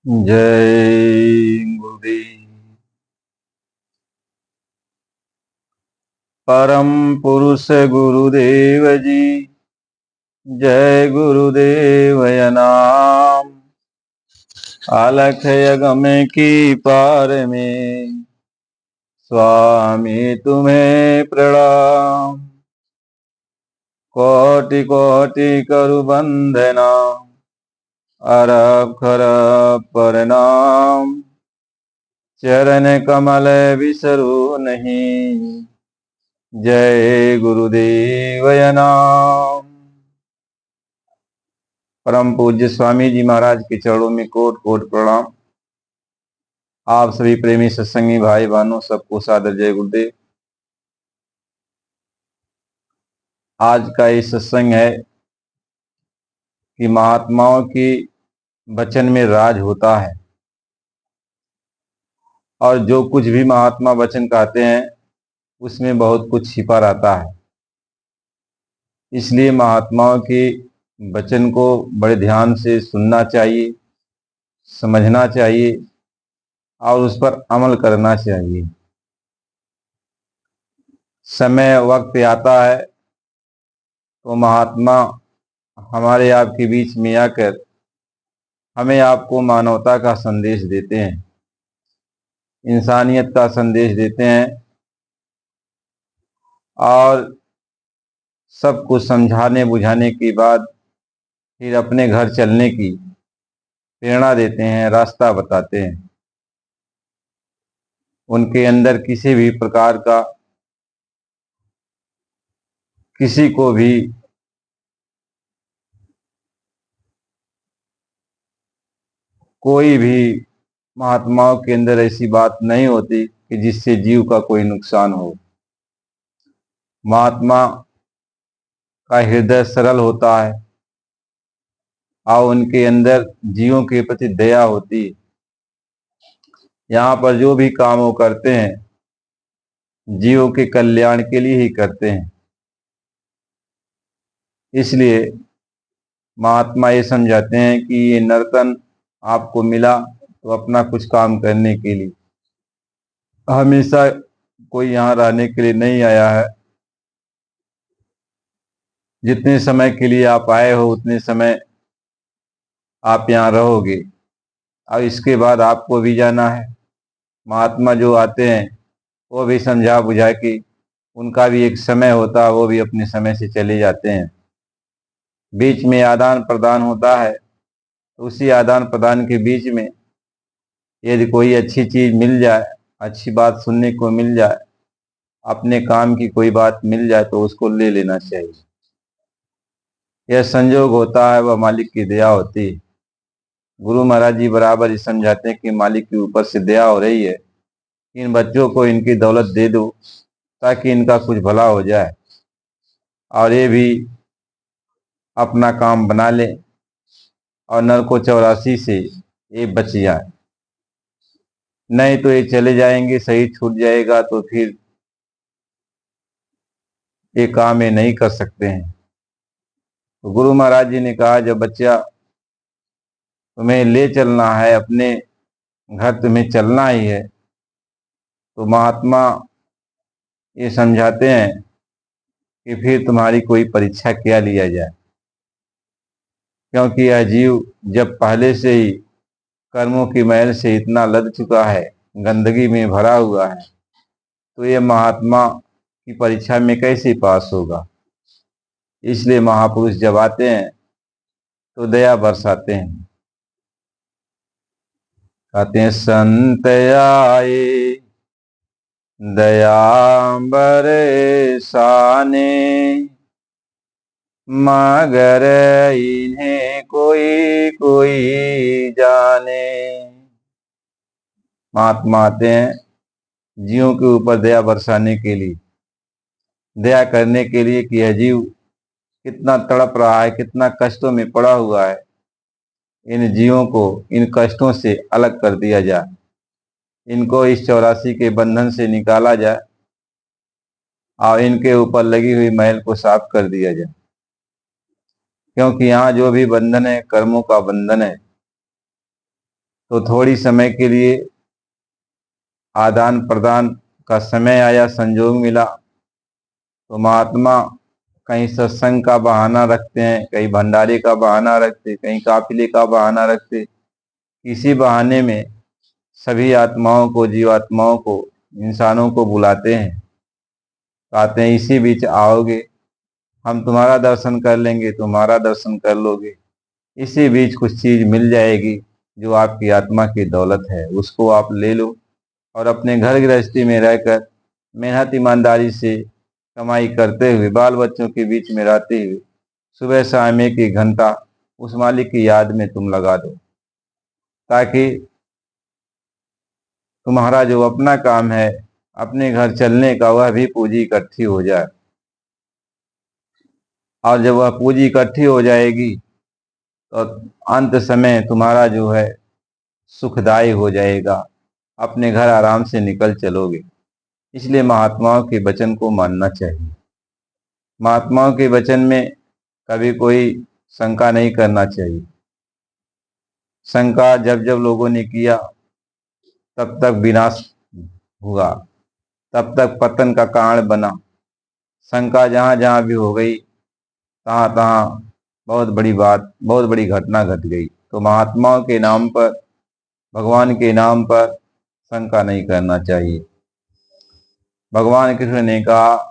जय गुरुदेव। परम पुरुष गुरुदेव जी, जय गुरुदेव नाम। अलख यगम की पार में स्वामी तुम्हें प्रणाम। कोटि कोटि करु बंदना, अरब खरब प्रणाम। चरण कमल विसरू नहीं, जय गुरुदेव नाम। परम पूज्य स्वामी जी महाराज के चरणों में कोट कोट प्रणाम। आप सभी प्रेमी सत्संगी भाई बहनों सबको सादर जय गुरुदेव। आज का ये सत्संग है कि महात्माओं की वचन में राज होता है, और जो कुछ भी महात्मा वचन कहते हैं उसमें बहुत कुछ छिपा रहता है। इसलिए महात्माओं के वचन को बड़े ध्यान से सुनना चाहिए, समझना चाहिए और उस पर अमल करना चाहिए। समय वक्त आता है तो महात्मा हमारे आपके बीच में आकर हमें आपको मानवता का संदेश देते हैं, इंसानियत का संदेश देते हैं और सब कुछ समझाने बुझाने के बाद फिर अपने घर चलने की प्रेरणा देते हैं, रास्ता बताते हैं। उनके अंदर किसी भी प्रकार का किसी को भी कोई भी महात्माओं के अंदर ऐसी बात नहीं होती कि जिससे जीव का कोई नुकसान हो। महात्मा का हृदय सरल होता है और उनके अंदर जीवों के प्रति दया होती है। यहाँ पर जो भी काम वो करते हैं जीवों के कल्याण के लिए ही करते हैं। इसलिए महात्मा ये समझाते हैं कि ये नर्तन आपको मिला तो अपना कुछ काम करने के लिए, हमेशा कोई यहाँ रहने के लिए नहीं आया है। जितने समय के लिए आप आए हो उतने समय आप यहाँ रहोगे और इसके बाद आपको भी जाना है। महात्मा जो आते हैं वो भी समझा बुझा के, उनका भी एक समय होता है, वो भी अपने समय से चले जाते हैं। बीच में आदान प्रदान होता है, तो उसी आदान प्रदान के बीच में यदि कोई अच्छी चीज मिल जाए, अच्छी बात सुनने को मिल जाए, अपने काम की कोई बात मिल जाए तो उसको ले लेना चाहिए। यह संजोग होता है, वह मालिक की दया होती है। गुरु महाराज जी बराबर ही समझाते हैं कि मालिक के ऊपर से दया हो रही है, इन बच्चों को इनकी दौलत दे दो ताकि इनका कुछ भला हो जाए और ये भी अपना काम बना ले और नरको 84 से ये बच जाए। नहीं तो ये चले जाएंगे, सही छूट जाएगा तो फिर ये काम ये नहीं कर सकते हैं। तो गुरु महाराज जी ने कहा जब बच्चा तुम्हें ले चलना है, अपने घर तुम्हें चलना ही है, तो महात्मा ये समझाते हैं कि फिर तुम्हारी कोई परीक्षा क्या लिया जाए, क्योंकि यह जीव जब पहले से ही कर्मों की मैल से इतना लद चुका है, गंदगी में भरा हुआ है, तो ये महात्मा की परीक्षा में कैसे पास होगा। इसलिए महापुरुष जब आते हैं तो दया बरसाते हैं। कहते हैं संत आए दया बरसाने, मगर इन्हें कोई कोई जाने। महात्मा आते हैं जीवों के ऊपर दया बरसाने के लिए, दया करने के लिए कि यह जीव कितना तड़प रहा है, कितना कष्टों में पड़ा हुआ है, इन जीवों को इन कष्टों से अलग कर दिया जाए, इनको इस 84 के बंधन से निकाला जाए और इनके ऊपर लगी हुई मैल को साफ कर दिया जाए। क्योंकि यहाँ जो भी बंधन है कर्मों का बंधन है, तो थोड़ी समय के लिए आदान प्रदान का समय आया, संजोग मिला, तो महात्मा कहीं सत्संग का बहाना रखते हैं, कहीं भंडारे का बहाना रखते, कहीं काफिले का बहाना रखते। इसी बहाने में सभी आत्माओं को, जीवात्माओं को, इंसानों को बुलाते हैं, कहते हैं इसी बीच आओगे, हम तुम्हारा दर्शन कर लेंगे, तुम्हारा दर्शन कर लोगे। इसी बीच कुछ चीज मिल जाएगी जो आपकी आत्मा की दौलत है, उसको आप ले लो और अपने घर गृहस्थी में रहकर मेहनत ईमानदारी से कमाई करते हुए, बाल बच्चों के बीच में रहते हुए, सुबह शाम एक एक घंटा उस मालिक की याद में तुम लगा दो, ताकि तुम्हारा जो अपना काम है, अपने घर चलने का, वह भी पूंजी इकट्ठी हो जाए। और जब वह पूंजी इकट्ठी हो जाएगी तो अंत समय तुम्हारा जो है सुखदायी हो जाएगा, अपने घर आराम से निकल चलोगे। इसलिए महात्माओं के वचन को मानना चाहिए। महात्माओं के वचन में कभी कोई शंका नहीं करना चाहिए। शंका जब जब लोगों ने किया तब तक विनाश हुआ, तब तक पतन का कारण बना। शंका जहां जहां भी हो गई, तहां तहां बहुत बड़ी बात, बहुत बड़ी घटना घट गई। तो महात्माओं के नाम पर, भगवान के नाम पर शंका नहीं करना चाहिए। भगवान कृष्ण ने कहा